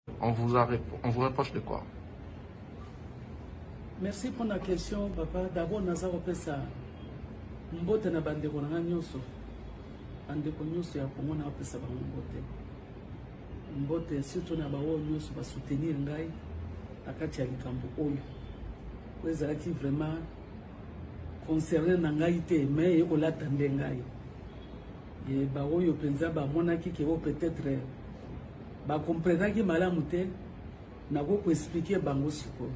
On vous reproche de quoi? Merci pour la question, papa. D'abord, nous avons fait ça. Mbote na bandeko na nyonso. Bandeko nyonso ya Kongo na opesa ba mbote. Mbote surtout na bawo nyonso ba soutenir ngai akati ya likambo oyo. Kweza laki vraiment concerné na ngai te mais yeko latande ngai. Ye ba oyo penza ba monaki ke o peut-être ba comprendre ki malamu te na ko expliquer bango siko.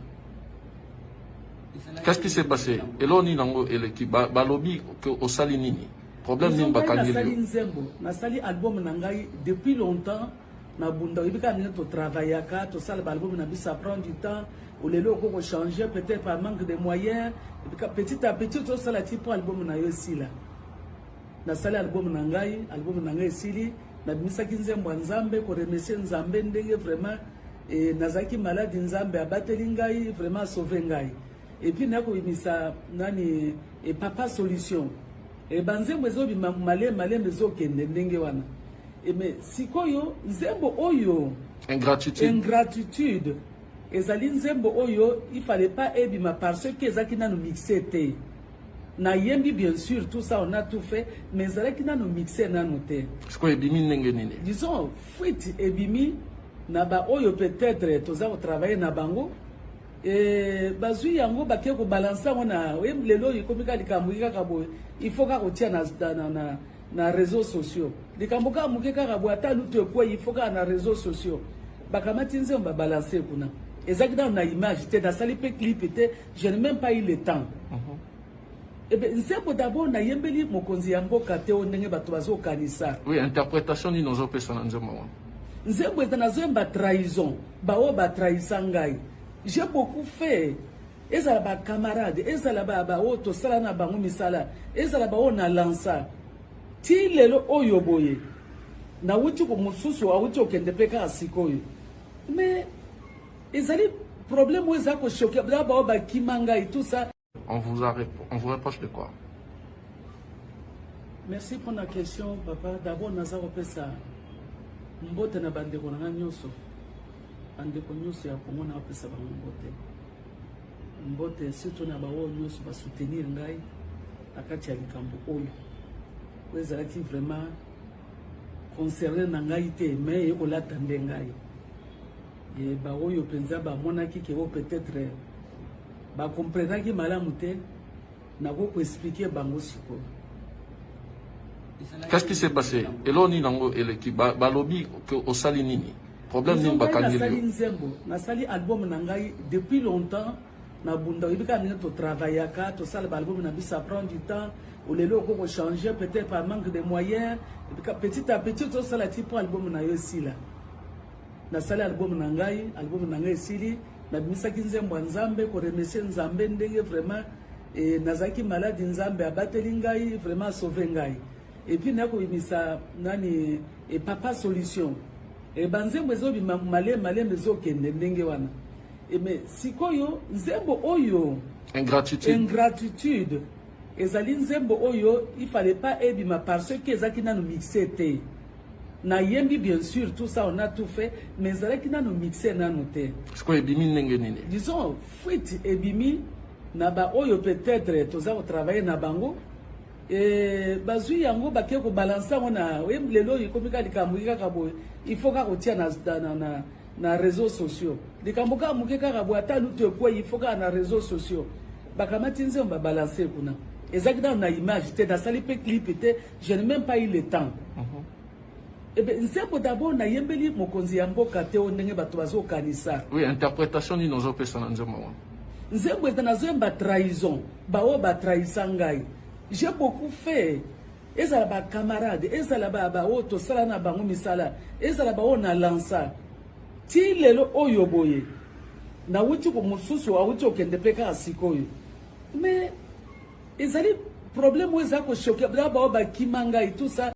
Qu'est-ce qui s'est passé? Eloni nango eleki balobi que au salinini. Problème ni bakangeli. Na sali album na ngai depuis longtemps na bunda ibika ni to travailler ka to sala album na bisa prendre du temps ou les locaux ko changer peut-être par manque de moyens petit à petit to sala type album na yo sila. Na sali album na ngai sili na bisa kinzembo nzambe ko remercier nzambe ndenge vraiment et nazaki malade nzambe abateli ngai vraiment sauver ngai. Et puis nako imisa nani et papa solution et banze mwezo bi malé mezo kende ndenge wana et mais sikoyo nzembo oyo ingratitude ezali nzembo oyo il fallait pas ebima parce que ezaki nanu mixé te na yembi bien sûr tout ça on a tout fait mais ezalaki nanu mixé nanu te siko ebimi ndenge nini disons fuite ebimi na ba oyo peut-être toza travailler na bango et bazui yango bakie ko balancer ona lelo ikomika likambuka kabo il faut ka kotia na réseaux sociaux likambuka mukeka kabo ata luto kwa il faut ka na réseaux sociaux bakamati nzemba balancer kuna exactement na image te da sali pe clip te je n'ai même pas eu le temps et ben nzembo d'abord na yembeli mokonzi yango kate ondenge bato bazo kanisa oui interprétation ni nozo persona nzembo nzembo etanazo mba trahison bawo ba trahisangai. J'ai beaucoup fait. Ezala ba camarade, ezala ba auto sala na bango misala, ezala ba ona lança. Ti lelo oyo boye. Na wuti ko mususu awuti okende peka asikoyo. Mais ezali problème où ezako choquer ba ba kimanga et tout ça. On vous reproche de quoi? Merci pour la question, papa. D'abord nous avons fait ça. Mbote na bandeko na nyonso. Andeko nyonso ya Kongo na opesa ba mbote surtout na bawo nyonso ba soutenir ngai akati ya likambo oyo kweza laki vraiment concerné na ngai te mais yeko latande ngai ye ba oyo penza ba monaki ke o peut-être ba comprendre ki malamu te na ko expliquer bango siko. Qu'est-ce qui s'est passé? Eloni nango eleki balobi que au salinini. Problème ni bakangeli. Na sali album na ngai depuis longtemps na bunda ibika ni to travailler ka to sala album na bisa prendre du temps ou les locaux ko changer peut-être par manque de moyens petit à petit to sala type album na yo sila. Na sali album na ngai sili na bisa kinzembo nzambe ko remercier nzambe ndenge vraiment et nazaki malade nzambe abateli ngai vraiment sauver ngai. Et puis nako imisa nani et papa solution et banze mwezo bi malé mezo kende ndenge wana et mais sikoyo nzembo oyo ingratitude ezali nzembo oyo il fallait pas ebima parce que ezaki nanu mixé te na yembi bien sûr tout ça on a tout fait mais ezalaki nanu mixé nanu te siko ebimi ndenge nini disons fuite ebimi na ba oyo peut-être toza travailler na bango et bazui yango bakie ko balancer ona lelo ikomika likambuka kabo il faut ka kotia na réseaux sociaux likambuka mukeka kabo ata luto kwa il faut ka na réseaux sociaux bakamati nzemba balancer kuna exactement na image te da sali pe clip te je n'ai même pas eu le temps et ben nzembo d'abord na yembeli mokonzi yango kate ondenge bato bazo kanisa oui interprétation ni nozo persona nzembo nzembo etanazo mba trahison bawo ba trahisangai. J'ai beaucoup fait. Ezala ba camarade, ezala ba auto sala na bango misala, ezala ba ona lança. Ti lelo oyo boye. Na wuti ko mususu awuti okende peka asikoyo. Mais ezali problème où ezako choquer ba kimanga et tout ça.